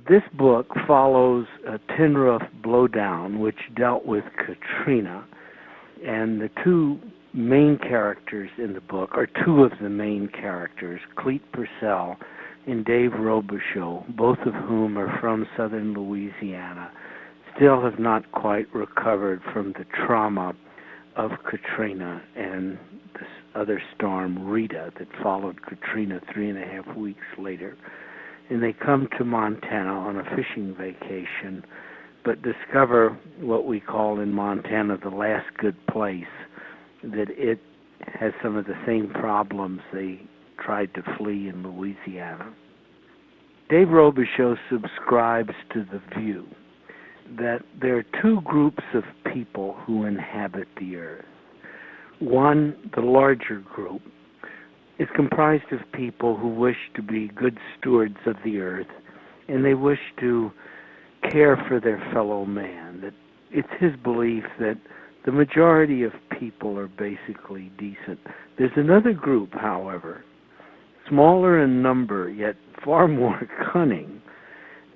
This book follows a tin roof blowdown, which dealt with Katrina, and the two main characters in the book are two of the main characters, Clete Purcell and Dave Robichaux, both of whom are from southern Louisiana, still have not quite recovered from the trauma of Katrina and this other storm, Rita, that followed Katrina 3.5 weeks later. And they come to Montana on a fishing vacation, but discover what we call in Montana the last good place, that it has some of the same problems they tried to flee in Louisiana. Dave Robichaux subscribes to the view that there are two groups of people who inhabit the earth. One, the larger group, is comprised of people who wish to be good stewards of the earth, and they wish to care for their fellow man. That it's his belief that the majority of people are basically decent. There's another group, however, smaller in number, yet far more cunning,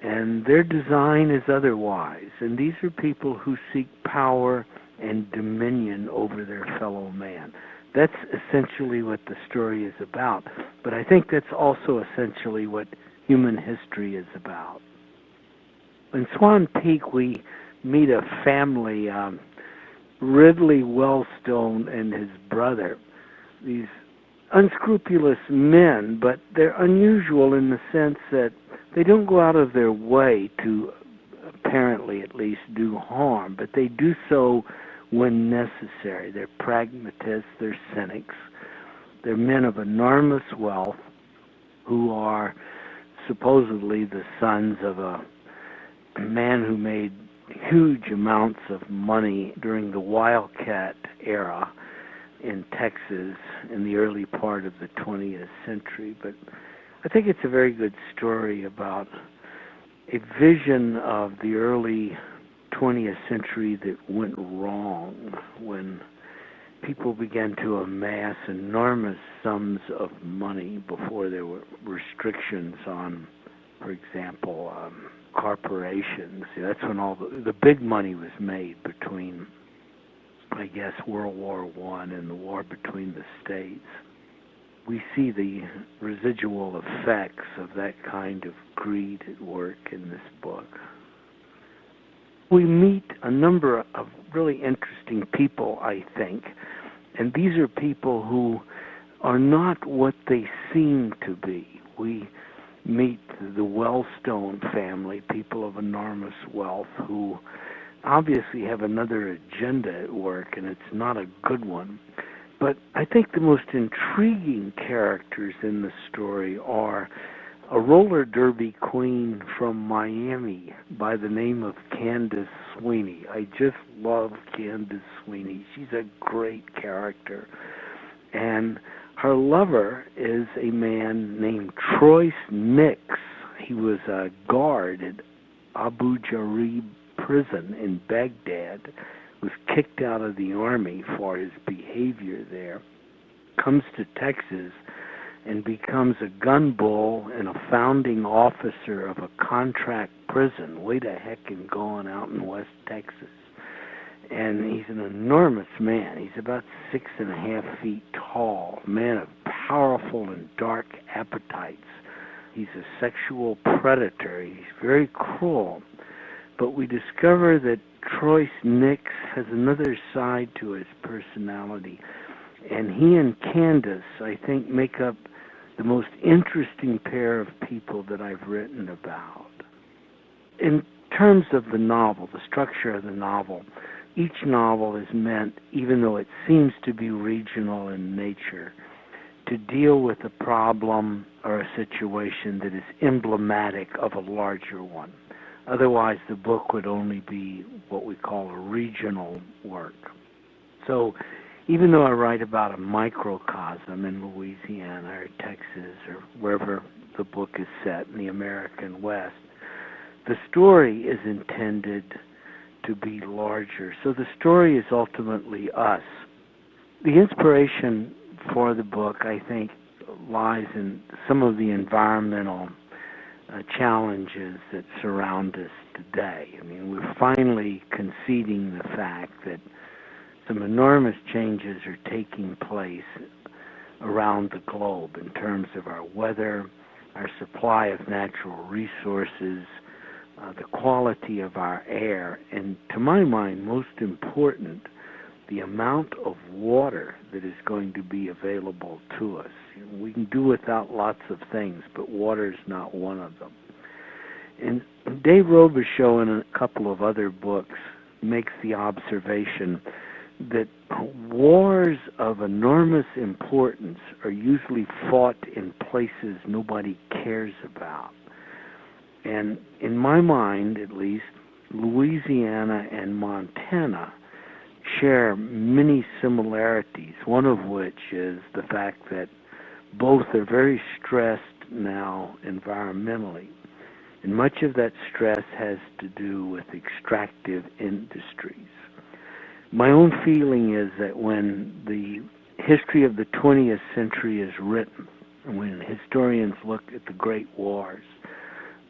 and their design is otherwise. And these are people who seek power and dominion over their fellow man. That's essentially what the story is about, but I think that's also essentially what human history is about. In Swan Peak, we meet a family, Ridley Wellstone and his brother, these unscrupulous men, but they're unusual in the sense that they don't go out of their way to, apparently at least, do harm, but they do so when necessary. They're pragmatists, they're cynics, they're men of enormous wealth who are supposedly the sons of a man who made huge amounts of money during the Wildcat era in Texas in the early part of the 20th century. But I think it's a very good story about a vision of the early 20th century that went wrong when people began to amass enormous sums of money before there were restrictions on, for example, corporations. That's when all the big money was made between, I guess, World War I and the war between the states. We see the residual effects of that kind of greed at work in this book. We meet a number of really interesting people, I think, and these are people who are not what they seem to be. We meet the Wellstone family, people of enormous wealth who obviously have another agenda at work, and it's not a good one. But I think the most intriguing characters in the story are a roller derby queen from Miami by the name of Candace Sweeney. I just love Candace Sweeney. She's a great character. And her lover is a man named Troyce Nix. He was a guard at Abu Ghraib prison in Baghdad, was kicked out of the army for his behavior there, comes to Texas and becomes a gun bull and a founding officer of a contract prison way the heck in going out in West Texas. And he's an enormous man. He's about 6.5 feet tall, a man of powerful and dark appetites. He's a sexual predator. He's very cruel. But we discover that Troyce Nix has another side to his personality. And he and Candace, I think, make up the most interesting pair of people that I've written about. In terms of the novel, the structure of the novel, each novel is meant, even though it seems to be regional in nature, to deal with a problem or a situation that is emblematic of a larger one. Otherwise, the book would only be what we call a regional work. So even though I write about a microcosm in Louisiana or Texas or wherever the book is set in the American West, the story is intended to be larger. So the story is ultimately us. The inspiration for the book, I think, lies in some of the environmental challenges that surround us today. I mean, we're finally conceding the fact that some enormous changes are taking place around the globe in terms of our weather, our supply of natural resources, the quality of our air, and to my mind, most important, the amount of water that is going to be available to us. We can do without lots of things, but water is not one of them. And Dave Robichaux, in a couple of other books, makes the observation that wars of enormous importance are usually fought in places nobody cares about. And in my mind, at least, Louisiana and Montana share many similarities, one of which is the fact that both are very stressed now environmentally. And much of that stress has to do with extractive industries. My own feeling is that when the history of the 20th century is written, when historians look at the great wars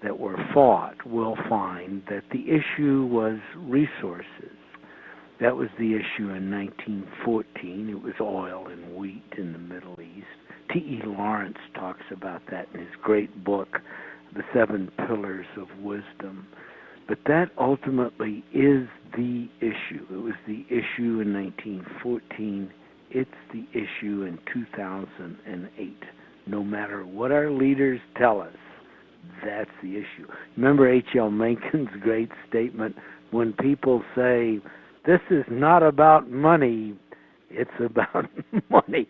that were fought, we'll find that the issue was resources. That was the issue in 1914. It was oil and wheat in the Middle East. T.E. Lawrence talks about that in his great book, The Seven Pillars of Wisdom. But that ultimately is the issue. It was the issue in 1914. It's the issue in 2008. No matter what our leaders tell us, that's the issue. Remember H.L. Mencken's great statement, when people say, this is not about money, it's about money.